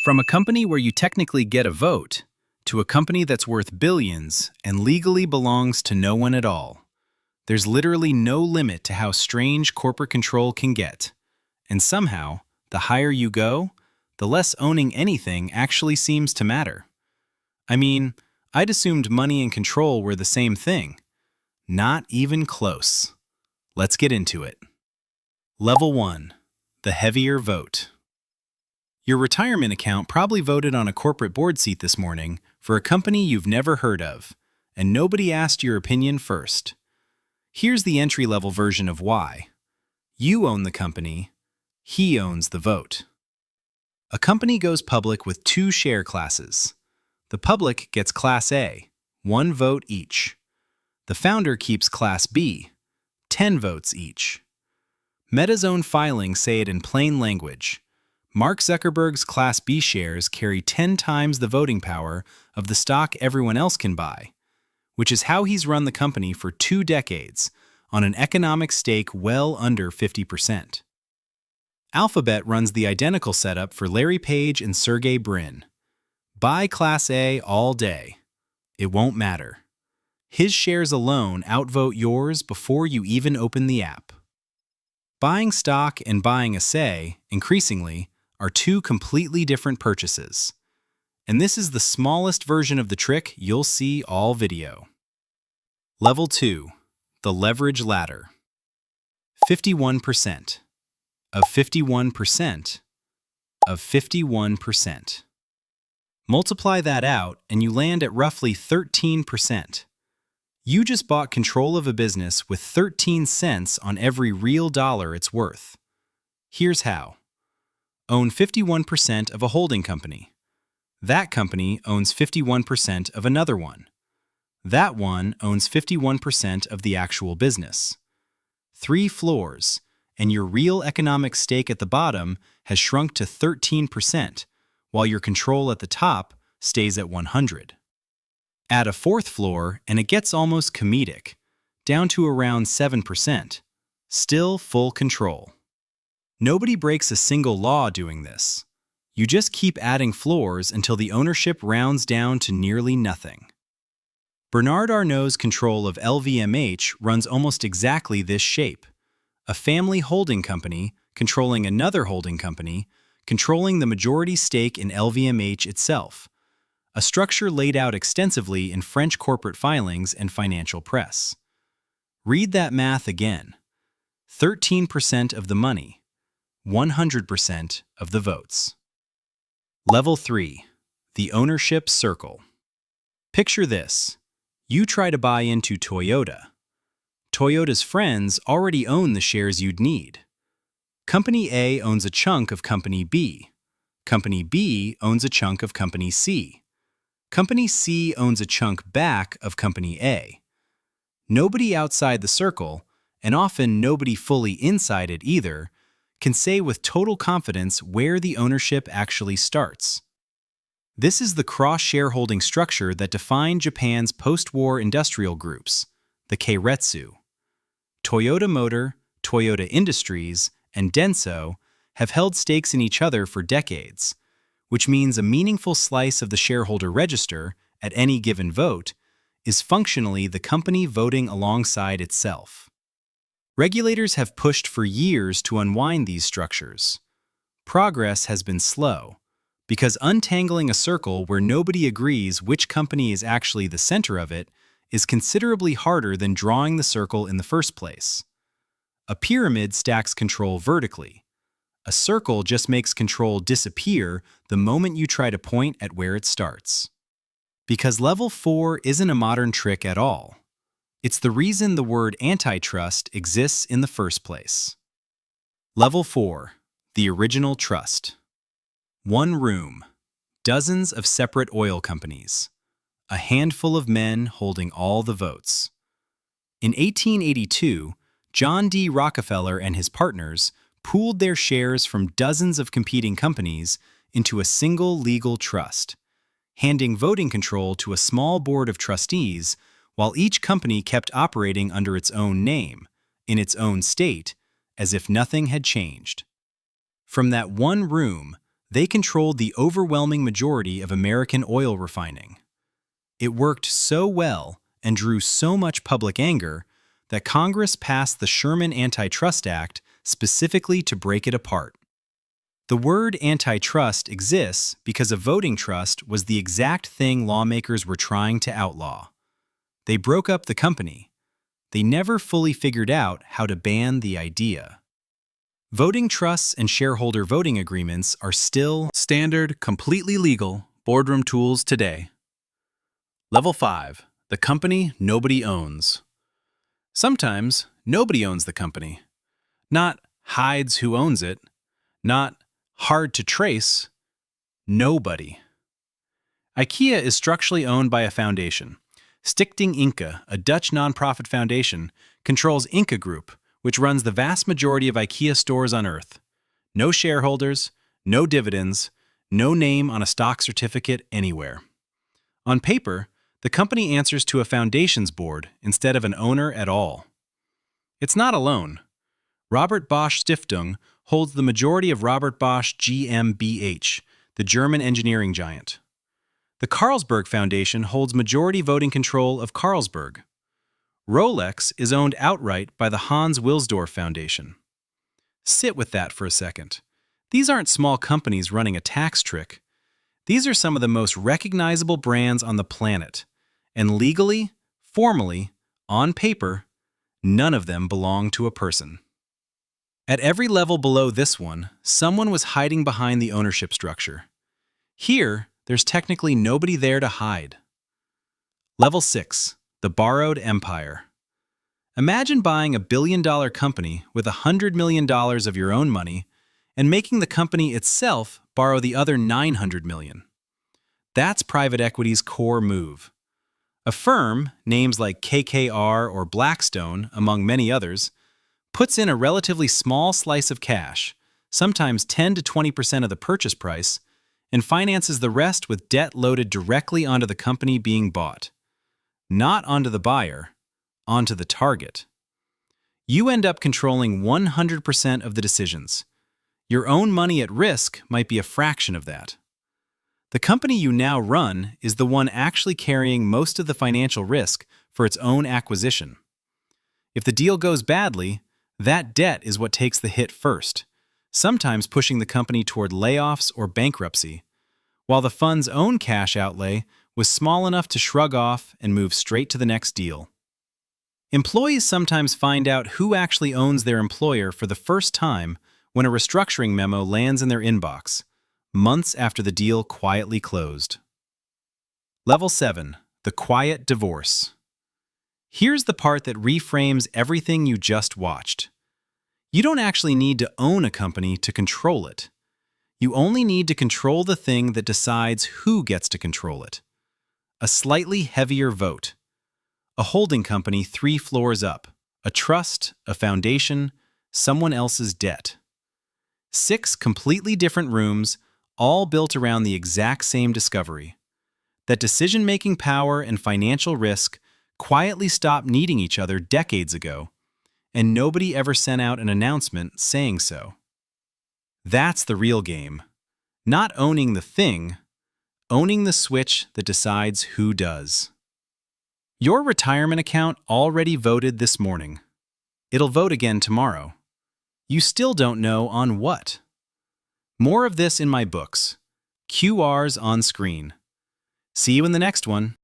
From a company where you technically get a vote, to a company that's worth billions and legally belongs to no one at all. There's literally no limit to how strange corporate control can get. And somehow, the higher you go, the less owning anything actually seems to matter. I mean, I'd assumed money and control were the same thing. Not even close. Let's get into it. Level 1. The heavier vote. Your retirement account probably voted on a corporate board seat this morning for a company you've never heard of, and nobody asked your opinion first. Here's the entry-level version of why. You own the company, he owns the vote. A company goes public with two share classes. The public gets Class A, 1 vote each. The founder keeps Class B, 10 votes each. Meta's own filings say it in plain language. Mark Zuckerberg's Class B shares carry 10 times the voting power of the stock everyone else can buy, which is how he's run the company for 2 decades on an economic stake well under 50%. Alphabet runs the identical setup for Larry Page and Sergey Brin. Buy Class A all day. It won't matter. His shares alone outvote yours before you even open the app. Buying stock and buying a say, increasingly, are 2 completely different purchases. And this is the smallest version of the trick you'll see all video. Level 2. The leverage ladder. 51%. Of 51%. Of 51%. Multiply that out and you land at roughly 13%. You just bought control of a business with 13 cents on every real dollar it's worth. Here's how. Own 51% of a holding company. That company owns 51% of another one. That one owns 51% of the actual business. 3 floors, and your real economic stake at the bottom has shrunk to 13%, while your control at the top stays at 100. Add a 4th floor, and it gets almost comedic, down to around 7%. Still full control. Nobody breaks a single law doing this. You just keep adding floors until the ownership rounds down to nearly nothing. Bernard Arnault's control of LVMH runs almost exactly this shape. A family holding company controlling another holding company, controlling the majority stake in LVMH itself. A structure laid out extensively in French corporate filings and financial press. Read that math again. 13% of the money. 100% of the votes. Level 3. The ownership circle. Picture this. You try to buy into Toyota. Toyota's friends already own the shares you'd need. Company A owns a chunk of Company B. Company B owns a chunk of Company C. Company C owns a chunk back of Company A. Nobody outside the circle, and often nobody fully inside it either, can say with total confidence where the ownership actually starts. This is the cross-shareholding structure that defined Japan's post-war industrial groups, the Keiretsu. Toyota Motor, Toyota Industries, and Denso have held stakes in each other for decades, which means a meaningful slice of the shareholder register, at any given vote, is functionally the company voting alongside itself. Regulators have pushed for years to unwind these structures. Progress has been slow, because untangling a circle where nobody agrees which company is actually the center of it is considerably harder than drawing the circle in the first place. A pyramid stacks control vertically. A circle just makes control disappear the moment you try to point at where it starts. Because level 4 isn't a modern trick at all. It's the reason the word antitrust exists in the first place. Level 4. The original trust. 1 room. Dozens of separate oil companies. A handful of men holding all the votes. In 1882, John D. Rockefeller and his partners pooled their shares from dozens of competing companies into a single legal trust, handing voting control to a small board of trustees while each company kept operating under its own name, in its own state, as if nothing had changed. From that one room, They controlled the overwhelming majority of American oil refining. It worked so well and drew so much public anger that Congress passed the Sherman Antitrust Act specifically to break it apart. The word antitrust exists because a voting trust was the exact thing lawmakers were trying to outlaw. They broke up the company. They never fully figured out how to ban the idea. Voting trusts and shareholder voting agreements are still standard, completely legal boardroom tools today. Level 5. The company nobody owns. Sometimes nobody owns the company. Not hides who owns it. Not hard to trace. Nobody. IKEA is structurally owned by a foundation. Stichting Inca, a Dutch nonprofit foundation, controls Inca Group, which runs the vast majority of IKEA stores on Earth. No shareholders, no dividends, no name on a stock certificate anywhere. On paper, the company answers to a foundation's board instead of an owner at all. It's not alone. Robert Bosch Stiftung holds the majority of Robert Bosch GmbH, the German engineering giant. The Carlsberg Foundation holds majority voting control of Carlsberg. Rolex is owned outright by the Hans Wilsdorf Foundation. Sit with that for a second. These aren't small companies running a tax trick. These are some of the most recognizable brands on the planet. And legally, formally, on paper, none of them belong to a person. At every level below this one, someone was hiding behind the ownership structure. Here, there's technically nobody there to hide. Level 6. The borrowed empire. Imagine buying a billion-dollar company with $100 million of your own money and making the company itself borrow the other $900 million. That's private equity's core move. A firm, names like KKR or Blackstone, among many others, puts in a relatively small slice of cash, sometimes 10 to 20% of the purchase price, and finances the rest with debt loaded directly onto the company being bought. Not onto the buyer, onto the target. You end up controlling 100% of the decisions. Your own money at risk might be a fraction of that. The company you now run is the one actually carrying most of the financial risk for its own acquisition. If the deal goes badly, that debt is what takes the hit first, sometimes pushing the company toward layoffs or bankruptcy, while the fund's own cash outlay was small enough to shrug off and move straight to the next deal. Employees sometimes find out who actually owns their employer for the first time when a restructuring memo lands in their inbox, months after the deal quietly closed. Level 7. The quiet divorce. Here's the part that reframes everything you just watched. You don't actually need to own a company to control it. You only need to control the thing that decides who gets to control it. A slightly heavier vote. A holding company 3 floors up. A trust, a foundation, someone else's debt. 6 completely different rooms, all built around the exact same discovery. That decision-making power and financial risk quietly stopped needing each other decades ago, and nobody ever sent out an announcement saying so. That's the real game. Not owning the thing, owning the switch that decides who does. Your retirement account already voted this morning. It'll vote again tomorrow. You still don't know on what. More of this in my books. QRs on screen. See you in the next one.